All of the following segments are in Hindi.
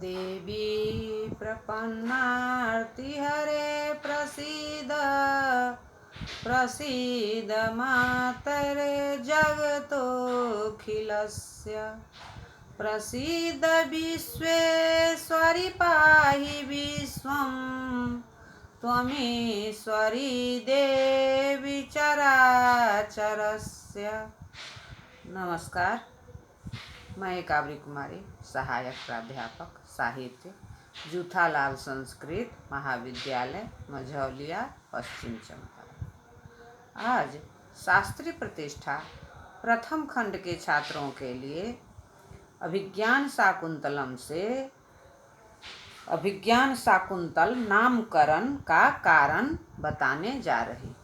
देवी प्रपन्नार्तिहरे प्रसीद प्रसीद मातरे जगतोऽखिलस्य प्रसीद विश्वेश्वरि पाहि विश्वं त्वमीश्वरी देवी चराचरस्य। नमस्कार, मैं काबरी कुमारी, सहायक प्राध्यापक साहित्य, जूथालाल संस्कृत महाविद्यालय, मझौलिया, पश्चिम चंपारण। आज शास्त्री प्रतिष्ठा प्रथम खंड के छात्रों के लिए अभिज्ञान शाकुंतलम से अभिज्ञान शाकुंतल नामकरण का कारण बताने जा रही।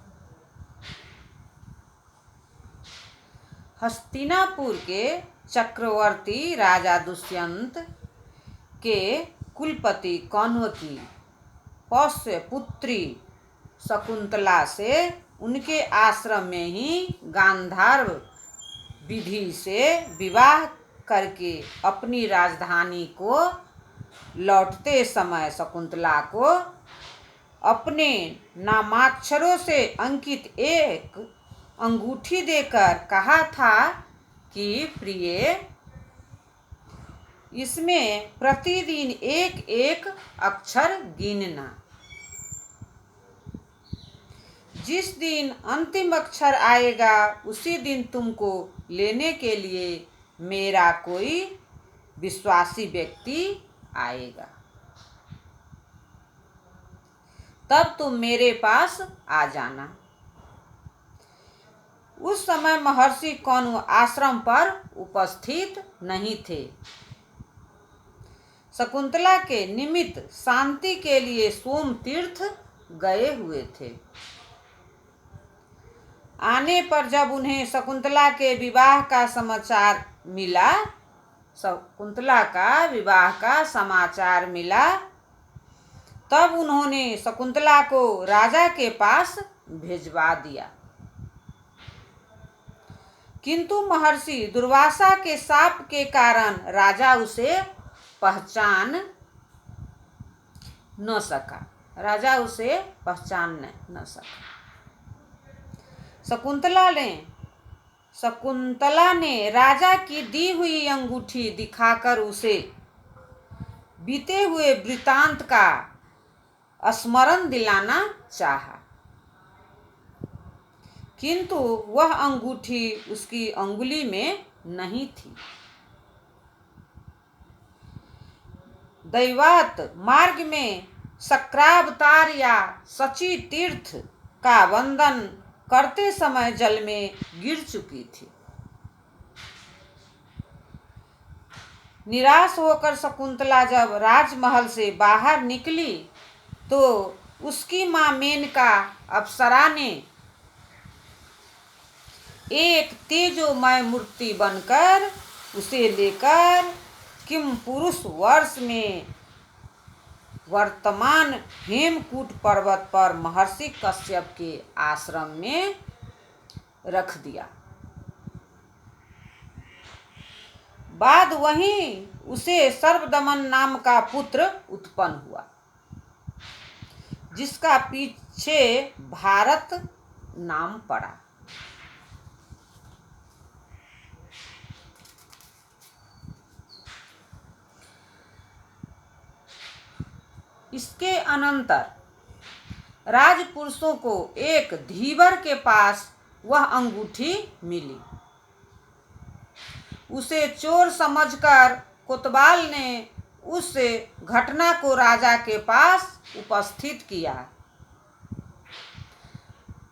हस्तिनापुर के चक्रवर्ती राजा दुष्यंत के कुलपति कौन्व की पौष्य पुत्री शकुंतला से उनके आश्रम में ही गांधार विधि से विवाह करके अपनी राजधानी को लौटते समय शकुंतला को अपने नामाक्षरों से अंकित एक अंगूठी देकर कहा था कि प्रिय, इसमें प्रतिदिन एक एक अक्षर गिनना। जिस दिन अंतिम अक्षर आएगा उसी दिन तुमको लेने के लिए मेरा कोई विश्वासी व्यक्ति आएगा, तब तुम मेरे पास आ जाना। उस समय महर्षि कौन्व आश्रम पर उपस्थित नहीं थे। शकुंतला के निमित्त शांति के लिए सोम तीर्थ गए हुए थे। आने पर जब उन्हें शकुंतला के विवाह का समाचार मिला, तब उन्होंने शकुंतला को राजा के पास भिजवा दिया। किंतु महर्षि दुर्वासा के शाप के कारण राजा उसे पहचान न सका। शकुंतला ने राजा की दी हुई अंगूठी दिखाकर उसे बीते हुए वृतांत का स्मरण दिलाना चाहा, किंतु वह अंगूठी उसकी अंगुली में नहीं थी। दैवात मार्ग में शक्रावतार या शची तीर्थ का वंदन करते समय जल में गिर चुकी थी। निराश होकर शकुंतला जब राजमहल से बाहर निकली तो उसकी मां मेनका अप्सरा ने एक तेजोमय मूर्ति बनकर उसे लेकर किमपुरुष वर्ष में वर्तमान हेमकूट पर्वत पर महर्षि कश्यप के आश्रम में रख दिया। बाद वहीं उसे सर्वदमन नाम का पुत्र उत्पन्न हुआ, जिसका पीछे भारत नाम पड़ा। इसके अनंतर राजपुरुषों को एक धीवर के पास वह अंगूठी मिली। उसे चोर समझकर कोतवाल ने उस घटना को राजा के पास उपस्थित किया।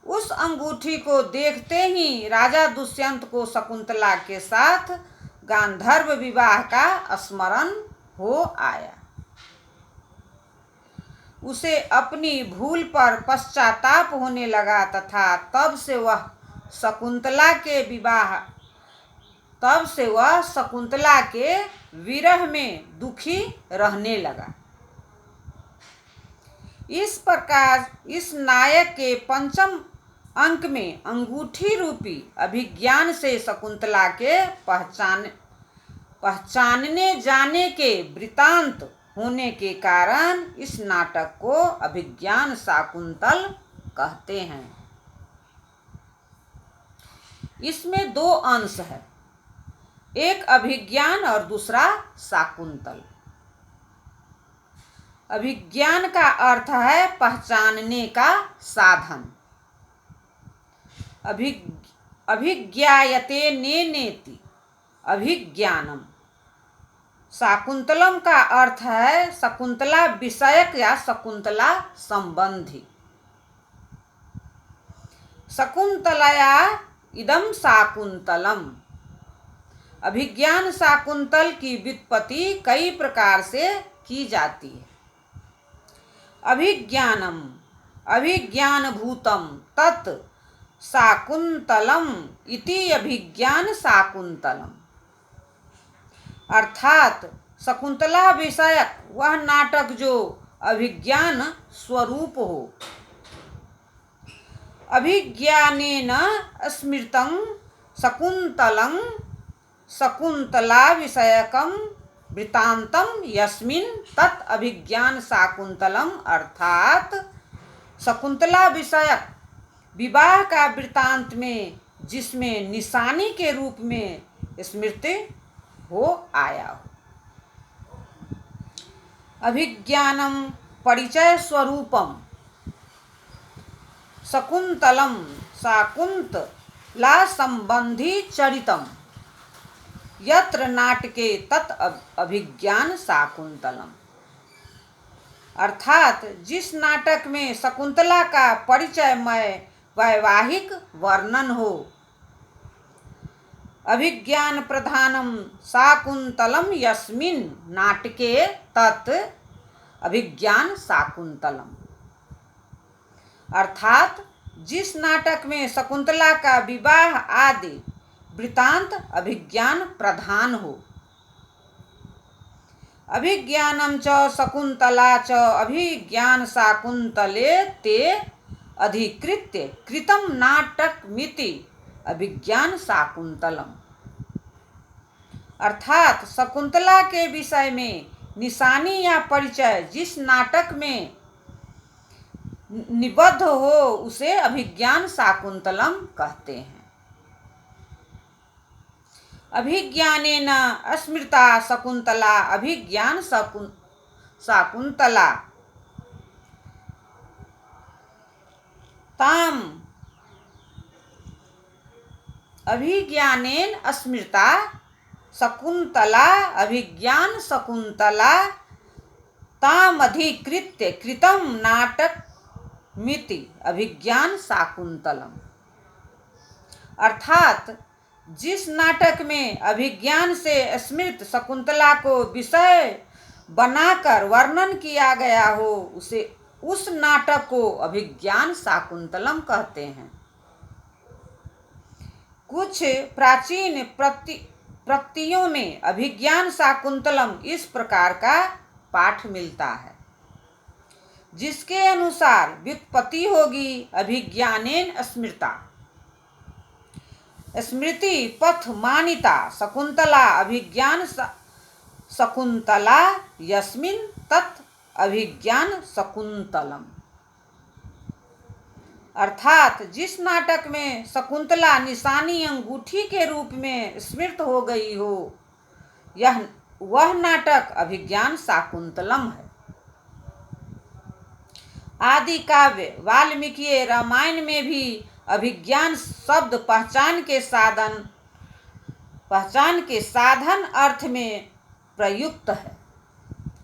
उस अंगूठी को देखते ही राजा दुष्यंत को शकुंतला के साथ गांधर्व विवाह का स्मरण हो आया। उसे अपनी भूल पर पश्चाताप होने लगा तथा तब से वह शकुंतला के विरह में दुखी रहने लगा। इस प्रकार इस नायक के पंचम अंक में अंगूठी रूपी अभिज्ञान से शकुंतला के पहचानने जाने के वृतांत होने के कारण इस नाटक को अभिज्ञान शाकुंतल कहते हैं। इसमें दो अंश है, एक अभिज्ञान और दूसरा शाकुंतल। अभिज्ञान का अर्थ है पहचानने का साधन। अभिज्ञायते नेति अभिज्ञानम। शाकुंतलम का अर्थ है शकुंतला विषयक या शकुंतला संबंधी। शकुंतलया इदम शाकुंतलम। अभिज्ञान शाकुंतल की व्युत्पत्ति कई प्रकार से की जाती है। अभिज्ञानम अभिज्ञानभूतम तत् शाकुंतलम इति अभिज्ञान शाकुंतलम। अर्थात शकुंतला विषयक वह नाटक जो अभिज्ञान स्वरूप हो। अभिज्ञानेन स्मृतं शकुंतलं शकुंतला विषयकं वृत्तांतम यस्मिन् तत् अभिज्ञान शाकुंतलम। अर्थात शकुंतला विषयक विवाह का वृत्तांत में जिसमें निशानी के रूप में स्मृति हो आया हो। अभिज्ञानम परिचय स्वरूपम शकुंतलम शाकुंतला संबंधी चरितम यत्र नाटके तत् अभिज्ञान शाकुंतलम। अर्थात जिस नाटक में शकुंतला का परिचयमय वैवाहिक वर्णन हो। अभिज्ञान प्रधानम शाकुंतलम यस्मिन् नाटके तत् अभिज्ञान शाकुंतलम। अर्थात जिस नाटक में शकुंतला का विवाह आदि वृत्तांत अभिज्ञान प्रधान हो। अभिज्ञानम च शकुंतला च अभिज्ञान शाकुंतले ते अधिकृत्य कृतम नाटकमिति अभिज्ञान शाकुंतलम। अर्थात शकुंतला के विषय में निशानी या परिचय जिस नाटक में निबद्ध हो उसे अभिज्ञान शाकुंतलम कहते हैं। अभिज्ञानेन स्मृता शकुंतला अभिज्ञान शाकुंतला ताम। अभिज्ञानेन स्मृता शकुंतला अभिज्ञान शकुंतला तामधिकृत्य कृतं नाटकमिति अभिज्ञान शाकुंतलम। अर्थात जिस नाटक में अभिज्ञान से स्मृत शकुंतला को विषय बनाकर वर्णन किया गया हो उसे उस नाटक को अभिज्ञान शाकुंतलम कहते हैं। कुछ प्राचीन प्रतियों में अभिज्ञान शाकुंतलम इस प्रकार का पाठ मिलता है जिसके अनुसार व्युत्पत्ति होगी अभिज्ञानेन स्मृता स्मृति पथ मानिता शकुंतला अभिज्ञान शकुंतला यस्मिन् तत् अभिज्ञान शकुंतलम। अर्थात जिस नाटक में शकुंतला निशानी अंगूठी के रूप में स्मृत हो गई हो यह वह नाटक अभिज्ञान शाकुंतलम है। आदि काव्य वाल्मीकि रामायण में भी अभिज्ञान शब्द पहचान के साधन अर्थ में प्रयुक्त है।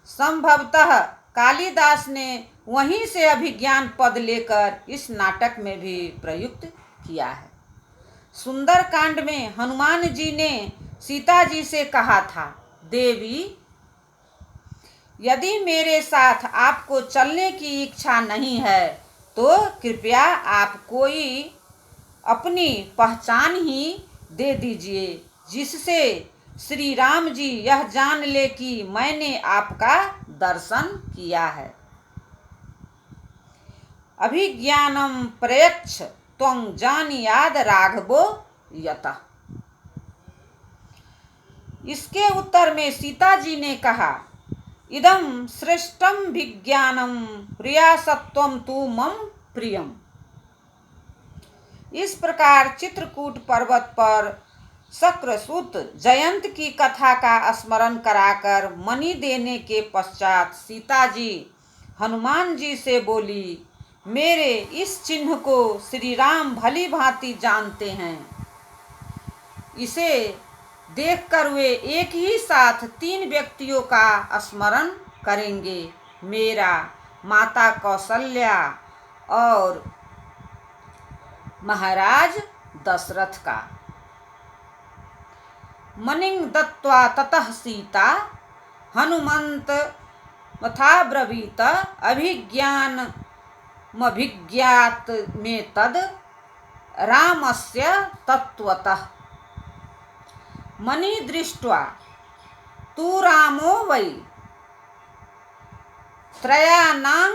संभवतः कालिदास ने वहीं से अभिज्ञान पद लेकर इस नाटक में भी प्रयुक्त किया है। सुंदरकांड में हनुमान जी ने सीता जी से कहा था, देवी यदि मेरे साथ आपको चलने की इच्छा नहीं है तो कृपया आप कोई अपनी पहचान ही दे दीजिए जिससे श्री राम जी यह जान ले कि मैंने आपका दर्शन किया है। अभिज्ञानम प्रयच्छ त्वं जानीयाद राघवो यतः। इसके उत्तर में सीता जी ने कहा, इदं श्रेष्ठं विज्ञानम प्रिया सत्वम तु मम प्रियम। इस प्रकार चित्रकूट पर्वत पर शक्रसूत जयंत की कथा का स्मरण कराकर मणि देने के पश्चात सीता जी हनुमान जी से बोली, मेरे इस चिन्ह को श्री राम भली भांति जानते हैं। इसे देखकर वे एक ही साथ 3 व्यक्तियों का स्मरण करेंगे, मेरा, माता कौशल्या और महाराज दशरथ का। मणिं दत्त्वा ततः सीता हनुमंत मथाब्रवीत अभिज्ञानमभिज्ञात में तद रामस्य तत्त्वतः। मणि दृष्ट्वा तु रामो वै त्रयाणां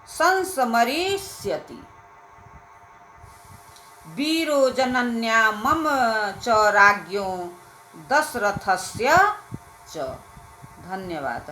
संस्मरिष्यति। वीरो जनन्या मम च राज्ञो दशरथस्य च। धन्यवाद।